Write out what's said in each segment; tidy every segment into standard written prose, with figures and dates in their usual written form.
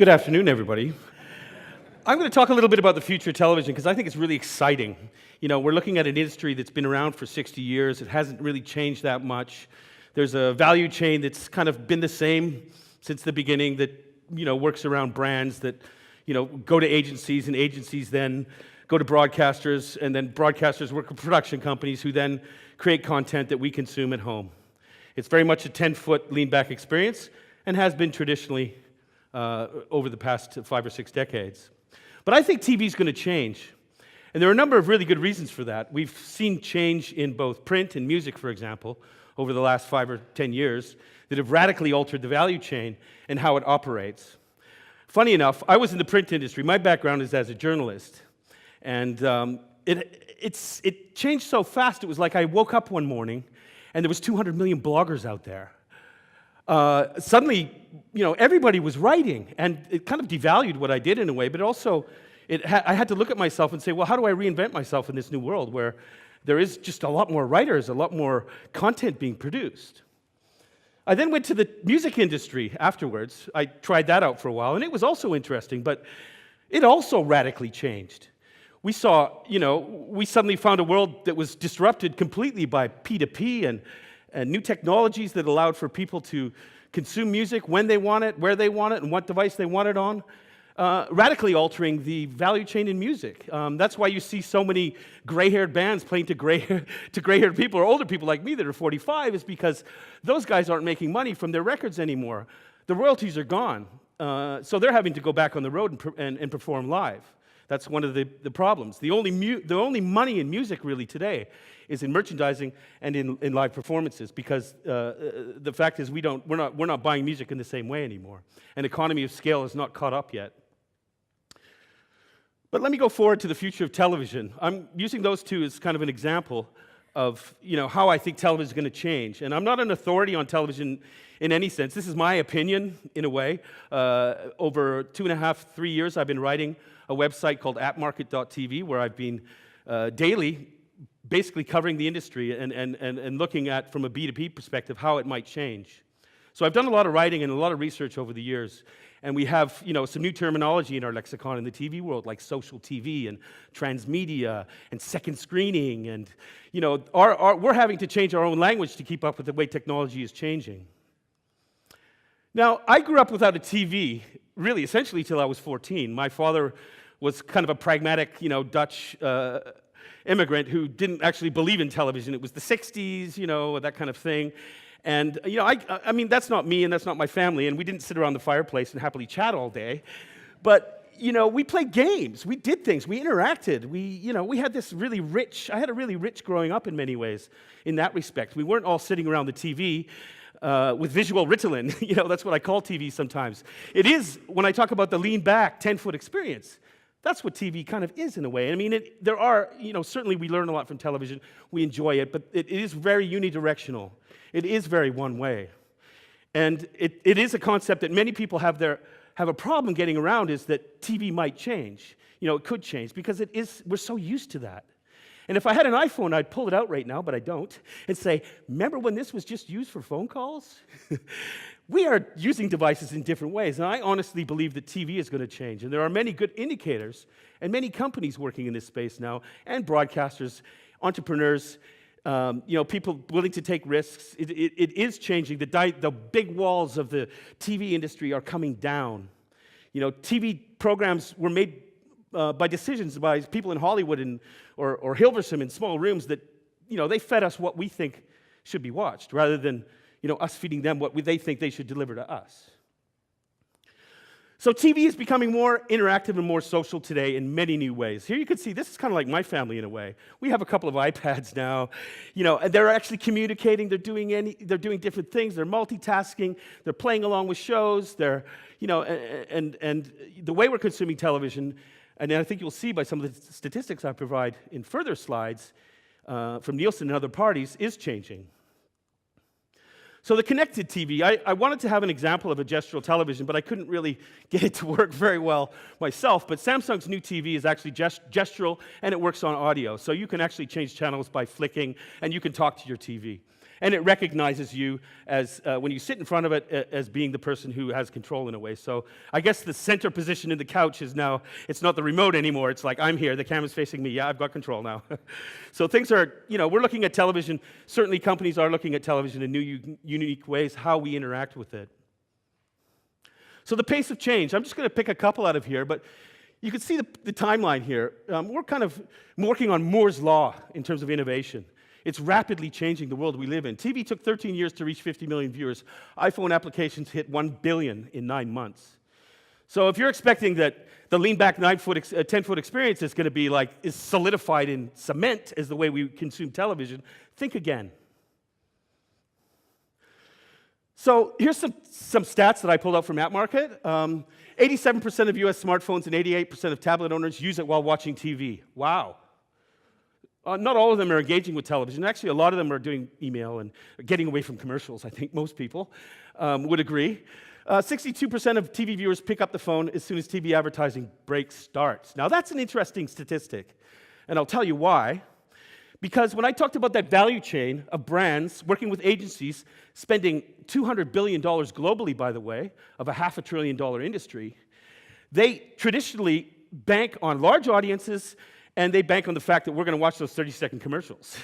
Good afternoon, everybody. I'm going to talk a little bit about the future of television because I think it's really exciting. You know, we're looking at an industry that's been around for 60 years. It hasn't really changed that much. There's a value chain that's kind of been the same since the beginning that, works around brands that, go to agencies, and agencies then go to broadcasters, and then broadcasters work with production companies who then create content that we consume at home. It's very much a 10-foot lean-back experience and has been traditionally over the past 5 or 6 decades. But I think TV is going to change. And there are a number of really good reasons for that. We've seen change in both print and music, for example, over the last 5 or 10 years that have radically altered the value chain and how it operates. Funny enough, I was in the print industry. My background is as a journalist. And it changed so fast, it was like I woke up one morning and there was 200 million bloggers out there. Suddenly, everybody was writing, and it kind of devalued what I did in a way, but also I had to look at myself and say, well, how do I reinvent myself in this new world where there is just a lot more writers, a lot more content being produced? I then went to the music industry afterwards. I tried that out for a while, and it was also interesting, but it also radically changed. We saw, we suddenly found a world that was disrupted completely by P2P and new technologies that allowed for people to consume music when they want it, where they want it, and what device they want it on, radically altering the value chain in music. That's why you see so many gray-haired bands playing to gray-haired people or older people like me that are 45, is because those guys aren't making money from their records anymore. The royalties are gone, so they're having to go back on the road and perform live. That's one of the problems. The only money in music really today is in merchandising and in live performances, because the fact is we're not buying music in the same way anymore. And economy of scale has not caught up yet. But let me go forward to the future of television. I'm using those two as kind of an example of how I think television is going to change. And I'm not an authority on television in any sense. This is my opinion in a way. Over 2.5, 3 years, I've been writing a website called appmarket.tv, where I've been daily basically covering the industry and looking at, from a B2B perspective, how it might change. So I've done a lot of writing and a lot of research over the years, and we have some new terminology in our lexicon in the TV world, like social TV and transmedia and second screening, and we're having to change our own language to keep up with the way technology is changing. Now, I grew up without a TV, really, essentially till I was 14. My father was kind of a pragmatic, Dutch immigrant who didn't actually believe in television. It was the 60s, that kind of thing. And, I mean, that's not me and that's not my family, and we didn't sit around the fireplace and happily chat all day. But, we played games, we did things, we interacted, we had this really rich, I had a really rich growing up in many ways in that respect. We weren't all sitting around the TV with visual Ritalin. That's what I call TV sometimes. It is, when I talk about the lean-back, 10-foot experience, that's what TV kind of is in a way. I mean, there are, certainly we learn a lot from television, we enjoy it, but it is very unidirectional. It is very one way. And it is a concept that many people have a problem getting around, is that TV might change. It could change, because we're so used to that. And if I had an iPhone, I'd pull it out right now, but I don't, and say, remember when this was just used for phone calls? We are using devices in different ways, and I honestly believe that TV is going to change. And there are many good indicators, and many companies working in this space now, and broadcasters, entrepreneurs, people willing to take risks. It is changing. The big walls of the TV industry are coming down. TV programs were made by decisions by people in Hollywood or Hilversum in small rooms that, they fed us what we think should be watched, rather than, us feeding them what they think they should deliver to us. So TV is becoming more interactive and more social today in many new ways. Here you can see, this is kind of like my family in a way. We have a couple of iPads now, and they're actually communicating, they're doing different things, they're multitasking, they're playing along with shows, they're, and the way we're consuming television, and I think you'll see by some of the statistics I provide in further slides from Nielsen and other parties, is changing. So the connected TV, I wanted to have an example of a gestural television, but I couldn't really get it to work very well myself. But Samsung's new TV is actually gestural, and it works on audio. So you can actually change channels by flicking, and you can talk to your TV. And it recognizes you as, when you sit in front of it, as being the person who has control in a way. So I guess the center position in the couch is now, it's not the remote anymore. It's like, I'm here, the camera's facing me. Yeah, I've got control now. So things are, we're looking at television. Certainly companies are looking at television in new, unique ways, how we interact with it. So the pace of change, I'm just going to pick a couple out of here, but you can see the timeline here. We're kind of working on Moore's Law in terms of innovation. It's rapidly changing the world we live in. TV took 13 years to reach 50 million viewers. iPhone applications hit 1 billion in 9 months. So if you're expecting that the lean-back 10-foot experience is going to be is solidified in cement as the way we consume television, think again. So here's some stats that I pulled out from App Market. 87% of US smartphones and 88% of tablet owners use it while watching TV. Wow. Not all of them are engaging with television. Actually, a lot of them are doing email and getting away from commercials, I think most people would agree. 62% of TV viewers pick up the phone as soon as TV advertising break starts. Now, that's an interesting statistic, and I'll tell you why. Because when I talked about that value chain of brands working with agencies, spending $200 billion globally, by the way, of a $500 billion industry, they traditionally bank on large audiences, and they bank on the fact that we're going to watch those 30-second commercials.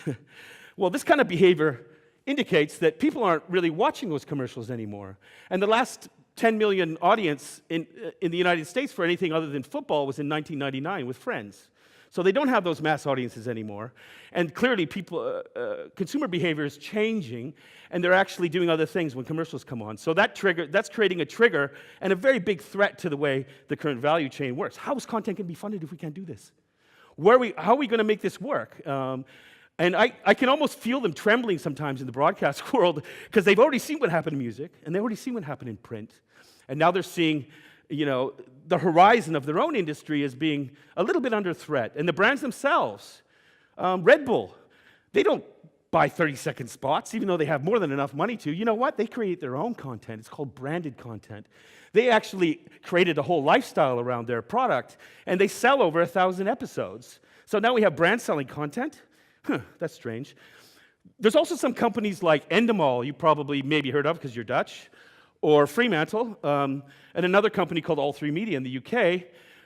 Well, this kind of behavior indicates that people aren't really watching those commercials anymore. And the last 10 million audience in the United States for anything other than football was in 1999 with Friends. So they don't have those mass audiences anymore. And clearly, consumer behavior is changing, and they're actually doing other things when commercials come on. So that's creating a trigger and a very big threat to the way the current value chain works. How is content going to be funded if we can't do this? How are we going to make this work? And I can almost feel them trembling sometimes in the broadcast world because they've already seen what happened in music, and they've already seen what happened in print. And now they're seeing, the horizon of their own industry as being a little bit under threat. And the brands themselves, Red Bull, they don't buy 30-second spots, even though they have more than enough money to. You know what? They create their own content. It's called branded content. They actually created a whole lifestyle around their product, and they sell over 1,000 episodes. So now we have brands selling content? That's strange. There's also some companies like Endemol, you probably maybe heard of because you're Dutch, or Fremantle, and another company called All3 Media in the UK,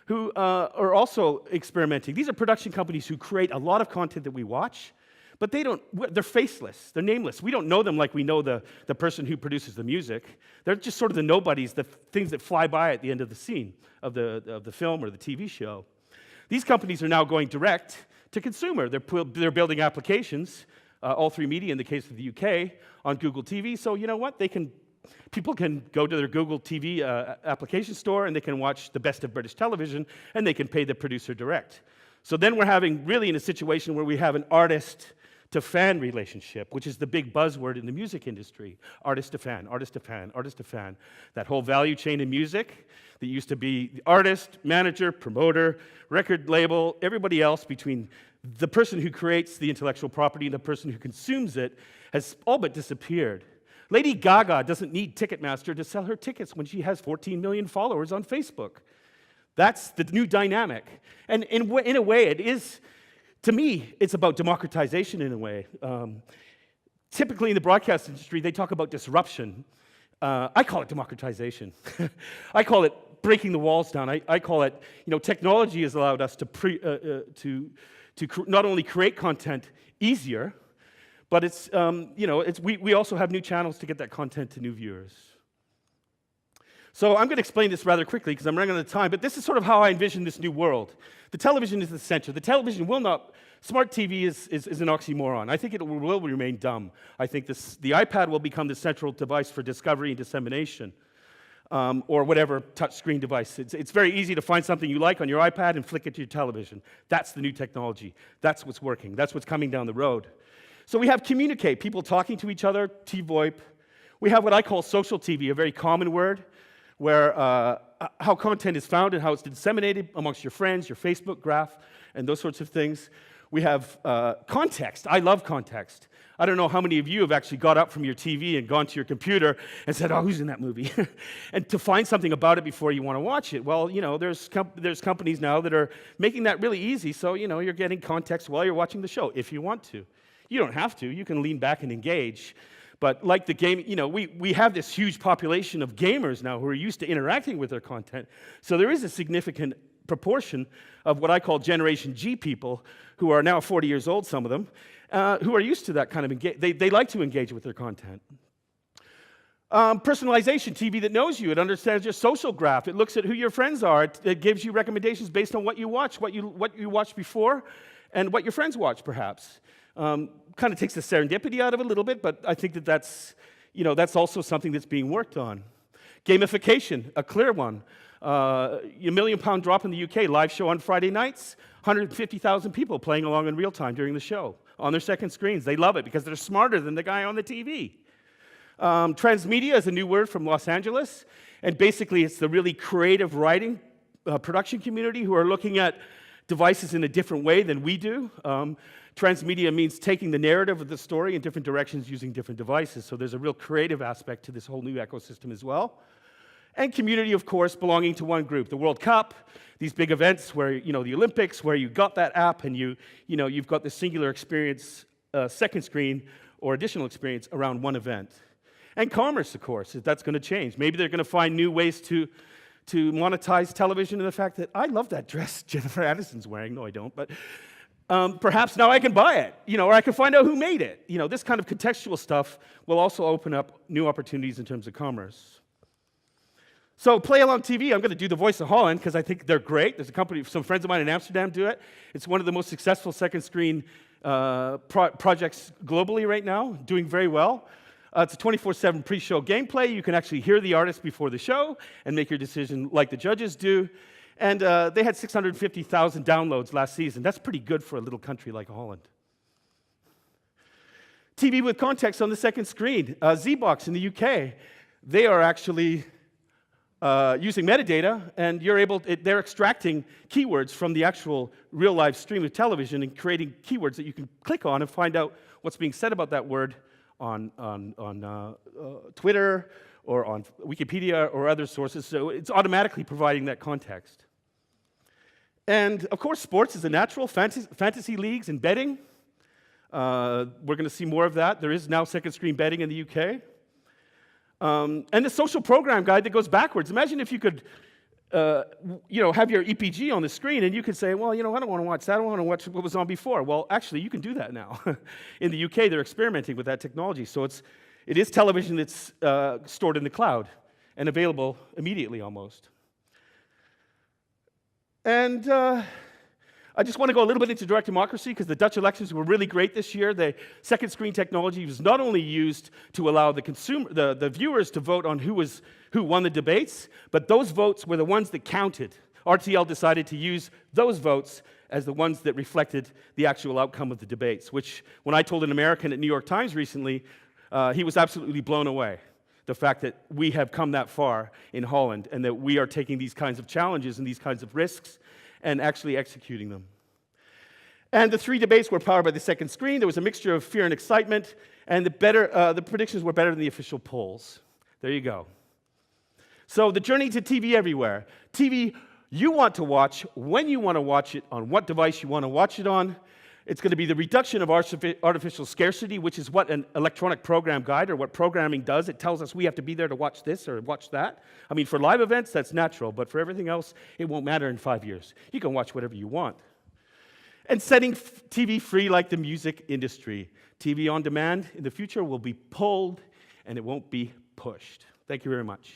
who are also experimenting. These are production companies who create a lot of content that we watch, but they're faceless, they're nameless. We don't know them like we know the person who produces the music. They're just sort of the nobodies, the things that fly by at the end of the scene of the film or the TV show. These companies are now going direct to consumer. They're building applications, All3 Media in the case of the UK, on Google TV. So you know what? People can go to their Google TV application store, and they can watch the best of British television, and they can pay the producer direct. So then we're really in a situation where we have an artist-to-fan relationship, which is the big buzzword in the music industry. Artist to fan, artist to fan, artist to fan. That whole value chain in music that used to be the artist, manager, promoter, record label, everybody else between the person who creates the intellectual property and the person who consumes it has all but disappeared. Lady Gaga doesn't need Ticketmaster to sell her tickets when she has 14 million followers on Facebook. That's the new dynamic. And in a way, it is, to me, it's about democratization in a way. Typically in the broadcast industry, they talk about disruption. I call it democratization. I call it breaking the walls down. I call it, technology has allowed us to not only create content easier, but we also have new channels to get that content to new viewers. So I'm going to explain this rather quickly because I'm running out of time, but this is sort of how I envision this new world. The television is the center. The television will not, smart TV is an oxymoron. I think it will remain dumb. I think the iPad will become the central device for discovery and dissemination, or whatever touchscreen device. It's very easy to find something you like on your iPad and flick it to your television. That's the new technology. That's what's working. That's what's coming down the road. So we have communicate, people talking to each other, T-VoIP. We have what I call social TV, a very common word, where how content is found and how it's disseminated amongst your friends, your Facebook graph, and those sorts of things. We have context. I love context. I don't know how many of you have actually got up from your TV and gone to your computer and said, oh, who's in that movie? And to find something about it before you want to watch it. Well, there's companies now that are making that really easy, so, you're getting context while you're watching the show, if you want to. You don't have to. You can lean back and engage. But like the game, we have this huge population of gamers now who are used to interacting with their content. So there is a significant proportion of what I call Generation G people who are now 40 years old, some of them, who are used to that kind of they like to engage with their content. Personalization, TV that knows you. It understands your social graph. It looks at who your friends are. It gives you recommendations based on what you watch, what you watched before, and what your friends watch, perhaps. Kind of takes the serendipity out of it a little bit, but I think that's also something that's being worked on. Gamification, a clear one. A £1 million drop in the UK, live show on Friday nights, 150,000 people playing along in real time during the show on their second screens. They love it because they're smarter than the guy on the TV. Transmedia is a new word from Los Angeles, and basically it's the really creative writing production community who are looking at devices in a different way than we do. Transmedia means taking the narrative of the story in different directions using different devices, so there's a real creative aspect to this whole new ecosystem as well. And community, of course, belonging to one group. The World Cup, these big events where, the Olympics, where you got that app and you've got the singular experience, second screen, or additional experience around one event. And commerce, of course, that's going to change. Maybe they're going to find new ways to monetize television, and the fact that I love that dress Jennifer Aniston's wearing. No, I don't, but perhaps now I can buy it, or I can find out who made it. This kind of contextual stuff will also open up new opportunities in terms of commerce. So Play Along TV, I'm going to do the voice of Holland because I think they're great. There's a company, some friends of mine in Amsterdam do it. It's one of the most successful second screen projects globally right now, doing very well. It's a 24/7 pre-show gameplay. You can actually hear the artist before the show and make your decision like the judges do. And they had 650,000 downloads last season. That's pretty good for a little country like Holland. TV with context on the second screen. ZBox in the UK, they are actually using metadata, and they're extracting keywords from the actual real live stream of television and creating keywords that you can click on and find out what's being said about that word on Twitter or on Wikipedia or other sources. So it's automatically providing that context. And of course, sports is a natural. Fantasy leagues and betting. We're going to see more of that. There is now second screen betting in the UK. And the social program guide that goes backwards. Imagine if you could, have your EPG on the screen and you could say, well, I don't want to watch that. I want to watch what was on before. Well, actually, you can do that now. In the UK, they're experimenting with that technology. So it is television that's stored in the cloud and available immediately almost. And I just want to go a little bit into direct democracy because the Dutch elections were really great this year. The second screen technology was not only used to allow the viewers to vote on who won the debates, but those votes were the ones that counted. RTL decided to use those votes as the ones that reflected the actual outcome of the debates, which when I told an American at New York Times recently, he was absolutely blown away. The fact that we have come that far in Holland and that we are taking these kinds of challenges and these kinds of risks and actually executing them. And the three debates were powered by the second screen. There was a mixture of fear and excitement, and the predictions were better than the official polls. There you go. So the journey to TV everywhere. TV you want to watch, when you want to watch it, on what device you want to watch it on. It's going to be the reduction of artificial scarcity, which is what an electronic program guide or what programming does. It tells us we have to be there to watch this or watch that. I mean, for live events, that's natural, but for everything else, it won't matter in 5 years. You can watch whatever you want. And setting TV free like the music industry. TV on demand in the future will be pulled, and it won't be pushed. Thank you very much.